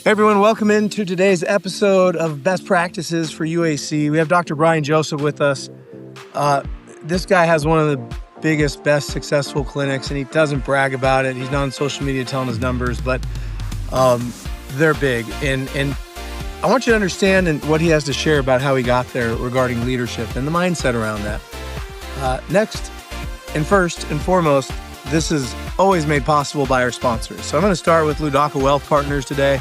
Hey everyone, welcome into today's episode of Best Practices for UAC. We have Dr. Bryan Joseph with us. This guy has one of the biggest, best successful clinics, and he doesn't brag about it. He's not on social media telling his numbers, but they're big. And I want you to understand what he has to share about how he got there regarding leadership and the mindset around that. Next, and first and foremost, this is always made possible by our sponsors. So I'm going to start with Ludaka Wealth Partners today.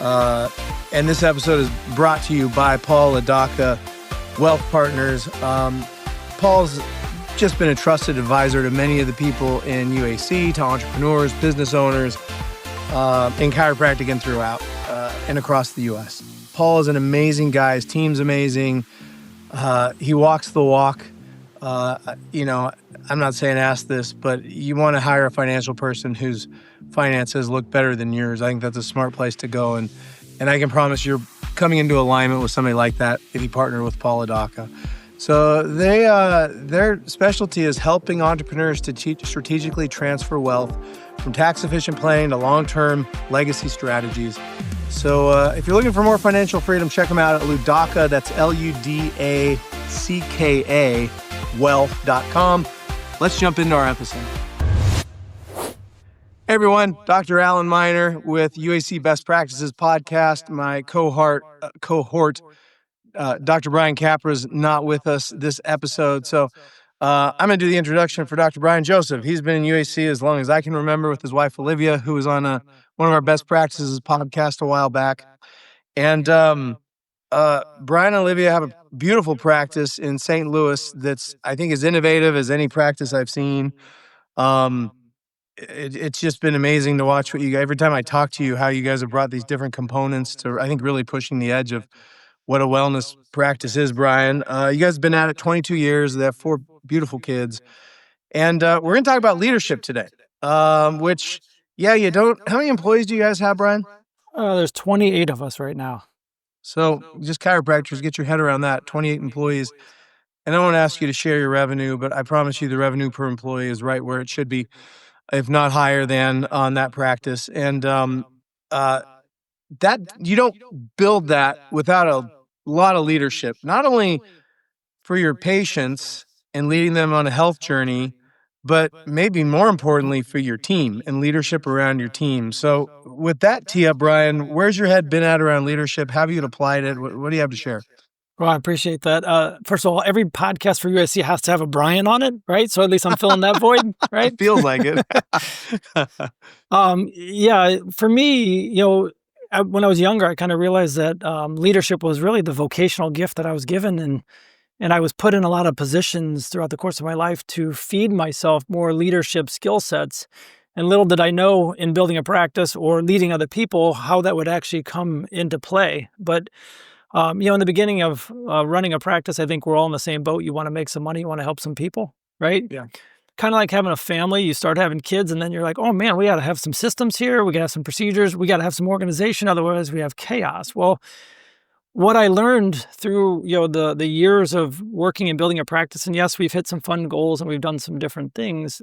And this episode is brought to you by Paul Ludaka Wealth Partners. Paul's just been a trusted advisor to many of the people in UAC, to entrepreneurs, business owners, in chiropractic and throughout, and across the U.S. Paul is an amazing guy. His team's amazing. He walks the walk. I'm not saying ask this, but you want to hire a financial person whose finances look better than yours. I think that's a smart place to go. And I can promise you're coming into alignment with somebody like that if you partner with Paul Ludaka. So their specialty is helping entrepreneurs to strategically transfer wealth from tax-efficient planning to long-term legacy strategies. So if you're looking for more financial freedom, check them out at Ludaka. That's Ludacka wealth.com. Let's jump into our episode. Hey everyone, Dr. Alan Miner with UAC Best Practices Podcast. My cohort, Dr. Brian Capra is not with us this episode. So I'm going to do the introduction for Dr. Bryan Joseph. He's been in UAC as long as I can remember with his wife, Olivia, who was on one of our Best Practices podcast a while back. And Brian and Olivia have a beautiful practice in St. Louis that's, I think, as innovative as any practice I've seen. It's just been amazing to watch every time I talk to you, how you guys have brought these different components to, I think, really pushing the edge of what a wellness practice is, Brian. You guys have been at it 22 years. They have 4 beautiful kids. And we're going to talk about leadership today, which, how many employees do you guys have, Brian? There's 28 of us right now. So just chiropractors, get your head around that, 28 employees. And I won't ask you to share your revenue, but I promise you the revenue per employee is right where it should be, if not higher than on that practice. And that you don't build that without a lot of leadership, not only for your patients and leading them on a health journey, but maybe more importantly for your team and leadership around your team. So with that tee up, Brian, where's your head been at around leadership? Have you applied it? What do you have to share? Well, I appreciate that. First of all, every podcast for USC has to have a Brian on it, right? So at least I'm filling that void, right? It feels like it. For me, when I was younger, I kind of realized that leadership was really the vocational gift that I was given, and I was put in a lot of positions throughout the course of my life to feed myself more leadership skill sets. And little did I know in building a practice or leading other people how that would actually come into play. But in the beginning of running a practice, I think we're all in the same boat. You want to make some money, you want to help some people, right? Yeah. Kind of like having a family. You start having kids, and then you're like, oh man, we got to have some systems here. We got to have some procedures. We got to have some organization. Otherwise, we have chaos. Well, what I learned through the years of working and building a practice, and yes, we've hit some fun goals and we've done some different things.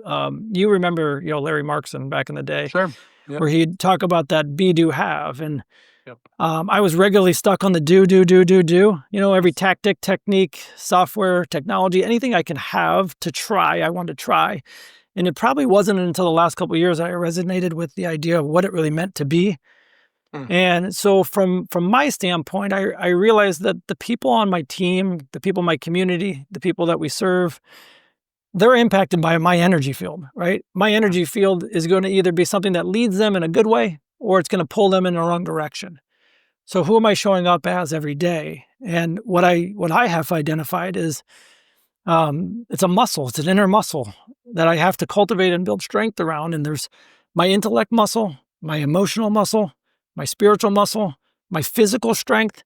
You remember Larry Markson back in the day, Sure. Yep. Where he'd talk about that be, do, have, and Yep. I was regularly stuck on the do. Every tactic, technique, software, technology, anything I can have to try, I wanted to try. And it probably wasn't until the last couple of years I resonated with the idea of what it really meant to be. And so from my standpoint, I realized that the people on my team, the people in my community, the people that we serve, they're impacted by my energy field, right? My energy field is going to either be something that leads them in a good way, or it's going to pull them in the wrong direction. So who am I showing up as every day? And what I have identified is it's a muscle. It's an inner muscle that I have to cultivate and build strength around. And there's my intellect muscle, my emotional muscle, my spiritual muscle, my physical strength.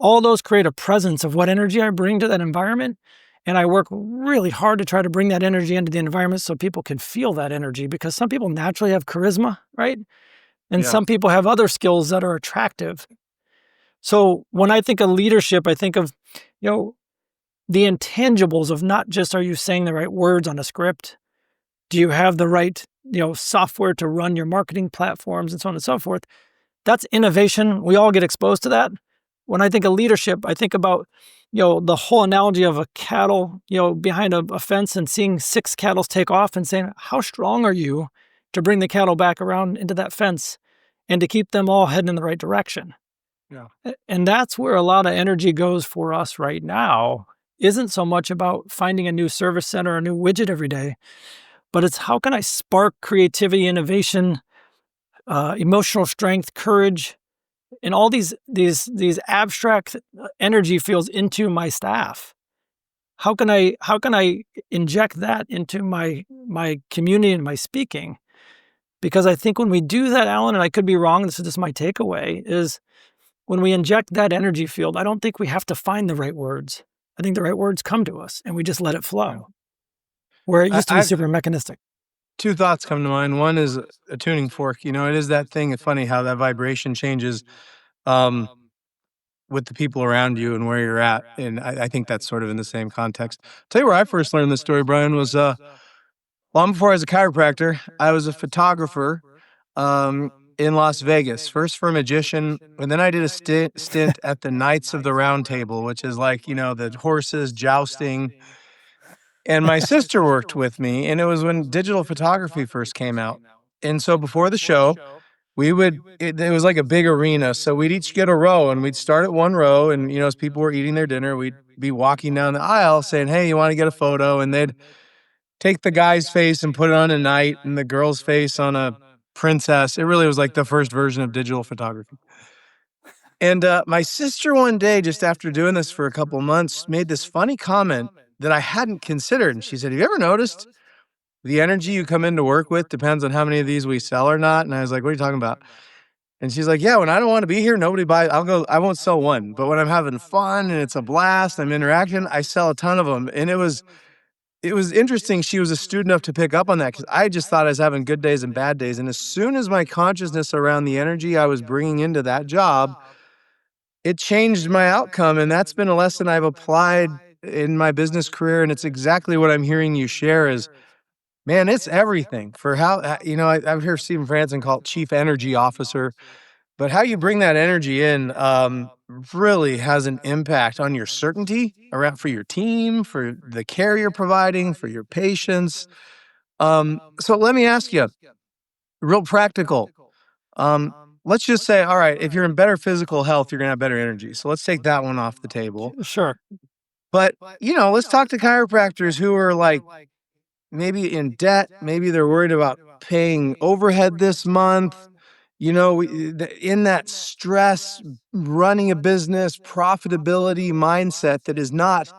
All those create a presence of what energy I bring to that environment. And I work really hard to try to bring that energy into the environment so people can feel that energy, because some people naturally have charisma, right? And some people have other skills that are attractive. So when I think of leadership, I think of, the intangibles of not just, are you saying the right words on a script? Do you have the right, software to run your marketing platforms and so on and so forth? That's innovation. We all get exposed to that. When I think of leadership, I think about, the whole analogy of a cattle, behind a fence and seeing 6 cattle take off and saying, how strong are you to bring the cattle back around into that fence and to keep them all heading in the right direction? Yeah. And that's where a lot of energy goes for us right now. Isn't so much about finding a new service center, a new widget every day, but it's how can I spark creativity, innovation, emotional strength, courage, and all these abstract energy fields into my staff. How can I inject that into my community and my speaking? Because I think when we do that, Alan, and I could be wrong, this is just my takeaway, is when we inject that energy field, I don't think we have to find the right words. I think the right words come to us and we just let it flow. Yeah. Where it used to be super mechanistic. 2 thoughts come to mind. One is a tuning fork. It is that thing. It's funny how that vibration changes with the people around you and where you're at. And I think that's sort of in the same context. Tell you where I first learned this story, Bryan, was long before I was a chiropractor. I was a photographer in Las Vegas, first for a magician. And then I did a stint at the Knights of the Round Table, which is like, the horses jousting. And my sister worked with me, and it was when digital photography first came out. And so before the show, it was like a big arena. So we'd each get a row, and we'd start at one row. And, as people were eating their dinner, we'd be walking down the aisle saying, hey, you want to get a photo? And they'd take the guy's face and put it on a knight and the girl's face on a princess. It really was like the first version of digital photography. And my sister one day, just after doing this for a couple months, made this funny comment that I hadn't considered. And she said, have you ever noticed the energy you come into work with depends on how many of these we sell or not? And I was like, what are you talking about? And she's like, yeah, when I don't want to be here, nobody buys, I won't sell one. But when I'm having fun and it's a blast, I'm interacting, I sell a ton of them. And it was interesting. She was astute enough to pick up on that because I just thought I was having good days and bad days. And as soon as my consciousness around the energy I was bringing into that job, it changed my outcome. And that's been a lesson I've applied in my business career. And it's exactly what I'm hearing you share is, man, it's everything for how, I've heard Stephen Franson call it chief energy officer, but how you bring that energy in really has an impact on your certainty around for your team, for the care you're providing, for your patients. So let me ask you, real practical. Let's just say, all right, if you're in better physical health, you're going to have better energy. So let's take that one off the table. Sure. But, let's talk to chiropractors who are like maybe in debt. Maybe they're worried about paying overhead this month. In that stress, running a business, profitability mindset that is not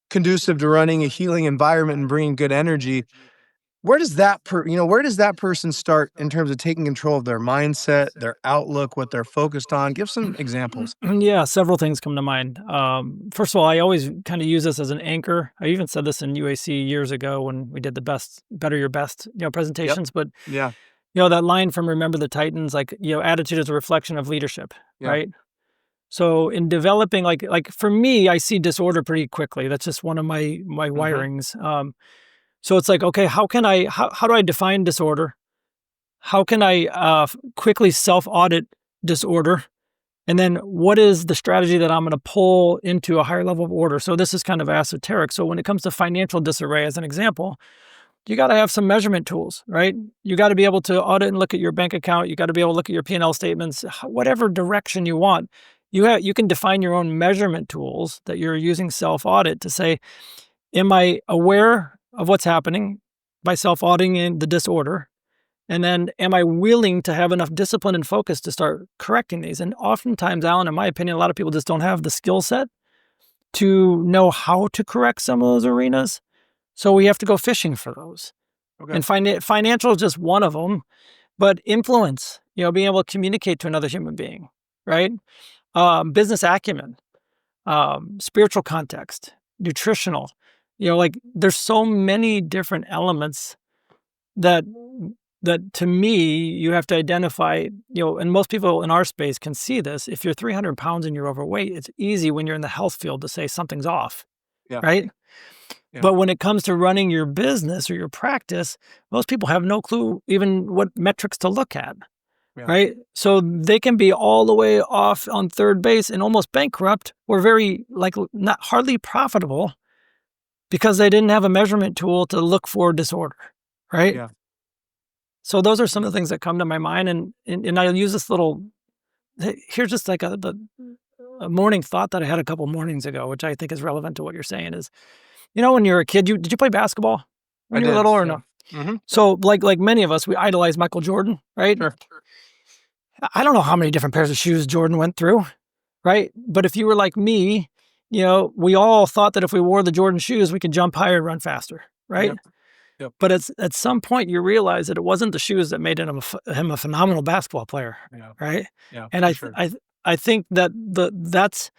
conducive to running a healing environment and bringing good energy. Where does that person start in terms of taking control of their mindset, their outlook, what they're focused on? Give some examples. Yeah, several things come to mind. First of all, I always kind of use this as an anchor. I even said this in UAC years ago when we did the better your best, presentations. But Yeah. that line from Remember the Titans, like, attitude is a reflection of leadership, Yeah. right? So in developing, like for me, I see disorder pretty quickly. That's just one of my wirings. So it's like, okay, how do I define disorder? How can I quickly self-audit disorder? And then what is the strategy that I'm going to pull into a higher level of order? So this is kind of esoteric. So when it comes to financial disarray, as an example, you got to have some measurement tools, right? You got to be able to audit and look at your bank account. You got to be able to look at your P&L statements, whatever direction you want. You can define your own measurement tools that you're using self-audit to say, am I aware of what's happening by self-auditing the disorder? And then am I willing to have enough discipline and focus to start correcting these? And oftentimes, Alan, in my opinion, a lot of people just don't have the skill set to know how to correct some of those arenas. So we have to go fishing for those. Okay. And financial is just one of them, but influence, being able to communicate to another human being, right? Business acumen, spiritual context, nutritional, like there's so many different elements that to me, you have to identify, and most people in our space can see this. If you're 300 pounds and you're overweight, it's easy when you're in the health field to say something's off, right? Yeah. But when it comes to running your business or your practice, most people have no clue even what metrics to look at. right? So they can be all the way off on third base and almost bankrupt or very not hardly profitable because they didn't have a measurement tool to look for disorder, right? Yeah. So those are some of the things that come to my mind, and I'll use this little. Here's just like a morning thought that I had a couple mornings ago, which I think is relevant to what you're saying. Is when you're a kid, did you play basketball I when you were did. little or Yeah. no? Mm-hmm. So like many of us, we idolize Michael Jordan, right? Sure. I don't know how many different pairs of shoes Jordan went through, right? But if you were like me, we all thought that if we wore the Jordan shoes, we could jump higher and run faster, right? Yep. But at some point, you realize that it wasn't the shoes that made him a phenomenal basketball player, Yeah. right? Yeah. And I think that that's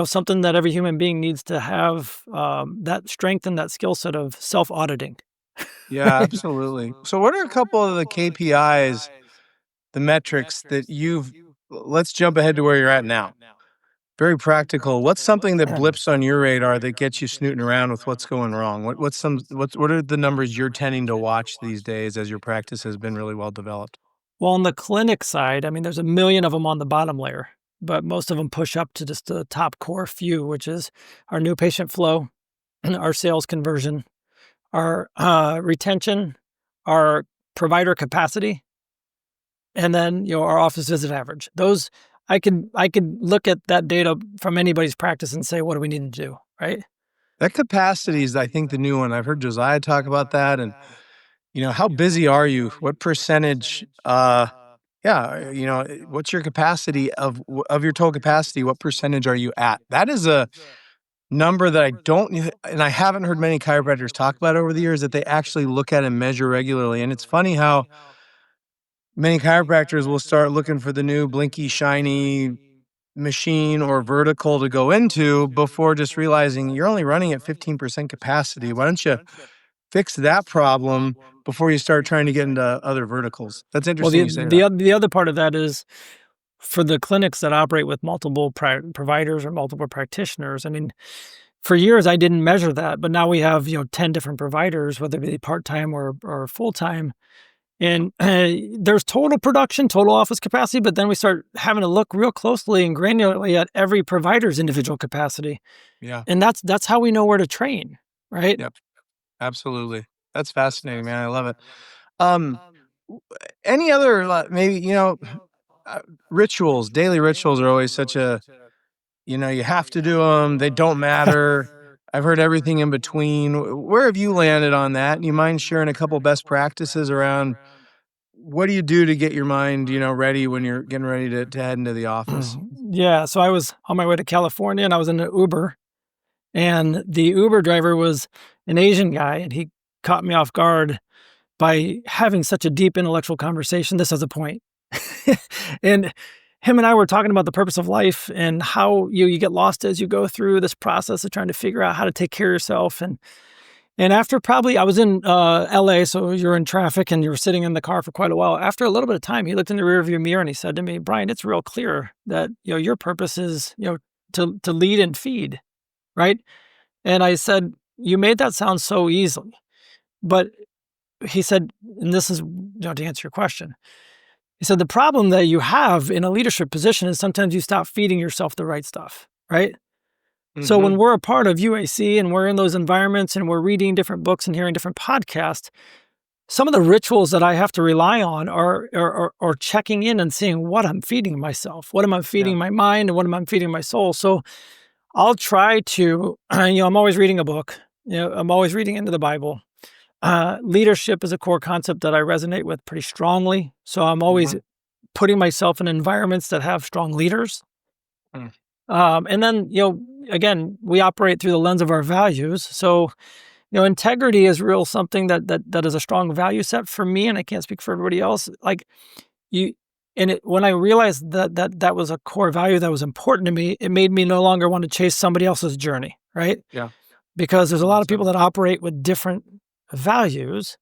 something that every human being needs to have, that strength and that skill set of self-auditing. Yeah, absolutely. So what are a couple of the KPIs, the metrics that let's jump ahead to where you're at now. Very practical. What's something that blips on your radar that gets you snooting around with what's going wrong? What are the numbers you're tending to watch these days as your practice has been really well developed? Well, on the clinic side, I mean, there's a million of them on the bottom layer, but most of them push up to just the top core few, which is our new patient flow, our sales conversion, our retention, our provider capacity, and then our office visit average. Those I could look at that data from anybody's practice and say, what do we need to do, right? That capacity is, I think, the new one. I've heard Josiah talk about that. And, how busy are you? What percentage, what's your capacity of your total capacity? What percentage are you at? That is a number that and I haven't heard many chiropractors talk about over the years that they actually look at and measure regularly. And it's funny how many chiropractors will start looking for the new blinky, shiny machine or vertical to go into before just realizing you're only running at 15% capacity. Why don't you fix that problem before you start trying to get into other verticals? That's Well, interesting you say that. the other part of that is for the clinics that operate with multiple providers or multiple practitioners. I mean, for years I didn't measure that, but now we have 10 different providers, whether it be part-time or full-time. And there's total production, total office capacity, but then we start having to look real closely and granularly at every provider's individual capacity. Yeah. And that's how we know where to train, right? Yep. Absolutely. That's fascinating, man. I love it. Um, any other maybe rituals, daily rituals are always such a you have to do them. They don't matter. I've heard everything in between. Where have you landed on that? Do you mind sharing a couple best practices around what do you do to get your mind, ready when you're getting ready to head into the office? Yeah. So I was on my way to California and I was in an Uber, and the Uber driver was an Asian guy, and he caught me off guard by having such a deep intellectual conversation. This as a point. And him and I were talking about the purpose of life and how you get lost as you go through this process of trying to figure out how to take care of yourself. And after probably, I was in LA, so you're in traffic and you were sitting in the car for quite a while. After a little bit of time, he looked in the rearview mirror and he said to me, Bryan, it's real clear that your purpose is to lead and feed, right? And I said, you made that sound so easily. But he said, and this is to answer your question, he said, the problem that you have in a leadership position is sometimes you stop feeding yourself the right stuff, right? So when we're a part of UAC and we're in those environments and we're reading different books and hearing different podcasts, some of the rituals that I have to rely on are checking in and seeing what I'm feeding myself, what am I feeding my mind, and what am I feeding my soul. So I'll try to, I'm always reading a book. I'm always reading into the Bible. Leadership is a core concept that I resonate with pretty strongly. So I'm always putting myself in environments that have strong leaders. And then, again, we operate through the lens of our values. So, integrity is real something that is a strong value set for me, and I can't speak for everybody else. When I realized that was a core value that was important to me, it made me no longer want to chase somebody else's journey, right? Yeah. Because there's a lot of people that operate with different values.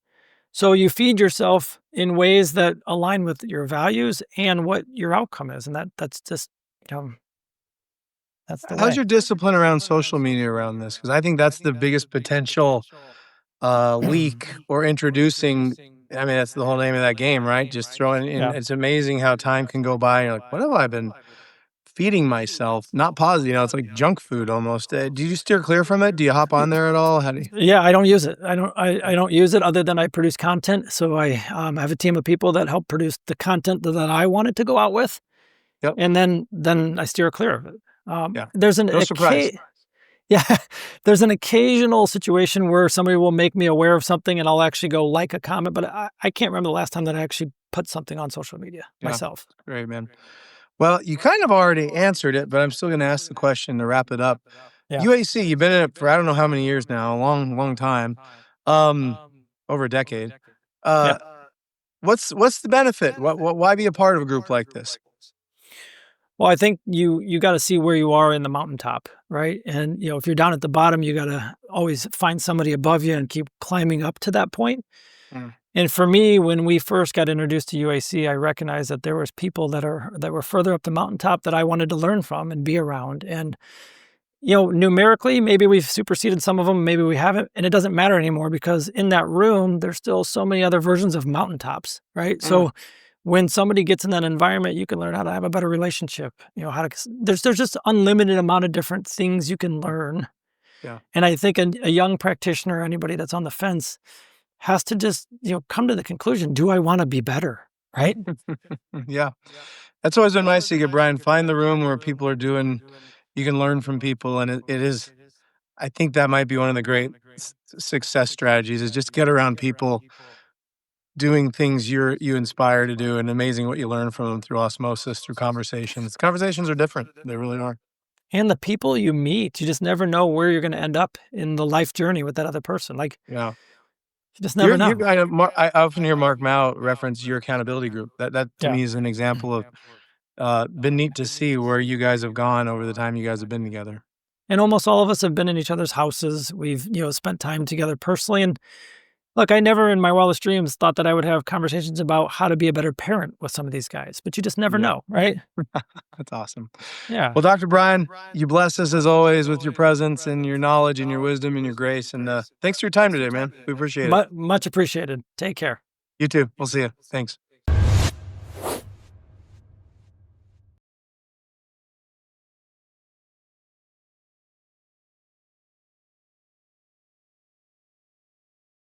So you feed yourself in ways that align with your values and what your outcome is. And that's just, that's the way. How's your discipline around social media around this? Because I think that's the biggest potential leak or introducing I mean, that's the whole name of that game, right? Just throwing in. Yeah. It's amazing how time can go by. You're like, what have I been feeding myself? Not positive, it's like junk food almost. Do you steer clear from it? Do you hop on there at all? How do you? Yeah, I don't use it. I don't use it other than I produce content. So I have a team of people that help produce the content that I want it to go out with, Yep. and then I steer clear of it. Yeah. There's an No surprise. yeah, there's an occasional situation where somebody will make me aware of something, and I'll actually go like a comment, but I can't remember the last time that I actually put something on social media Yeah. myself. Great, man. Well, you kind of already answered it, but I'm still going to ask the question to wrap it up. Yeah. UAC, you've been in it for I don't know how many years now, a long, long time, um, over a decade. Yeah. Uh, what's the benefit? Why be a part of a group like this? Well, I think you got to see where you are in the mountaintop, right? And if you're down at the bottom, you got to always find somebody above you and keep climbing up to that point. Mm. And for me, when we first got introduced to UAC, I recognized that there was people that were further up the mountaintop that I wanted to learn from and be around. And numerically, maybe we've superseded some of them, maybe we haven't, and it doesn't matter anymore because in that room, there's still so many other versions of mountaintops, right? So when somebody gets in that environment, you can learn how to have a better relationship. There's just unlimited amount of different things you can learn. Yeah. And I think a young practitioner, anybody that's on the fence, has to just come to the conclusion: do I want to be better? Right? Yeah. That's always been my secret, Brian. Find the room where people are doing. You can learn from people, and it is. I think that might be one of the great success strategies is just get around people doing things you inspire to do, and amazing what you learn from them through osmosis, through conversations. Conversations are different; they really are. And the people you meet, you just never know where you're going to end up in the life journey with that other person. Like, Yeah, you just never know. I often hear Mark Mao reference your accountability group. That to Yeah. me is an example of been neat to see where you guys have gone over the time you guys have been together. And almost all of us have been in each other's houses. We've, spent time together personally. And look, I never in my wildest dreams thought that I would have conversations about how to be a better parent with some of these guys, but you just never Yeah. know, right? That's awesome. Yeah. Well, Dr. Brian, you bless us as always with your presence and your knowledge and your wisdom and your grace. And thanks for your time today, man. We appreciate it. Much appreciated. Take care. You too. We'll see you. Thanks.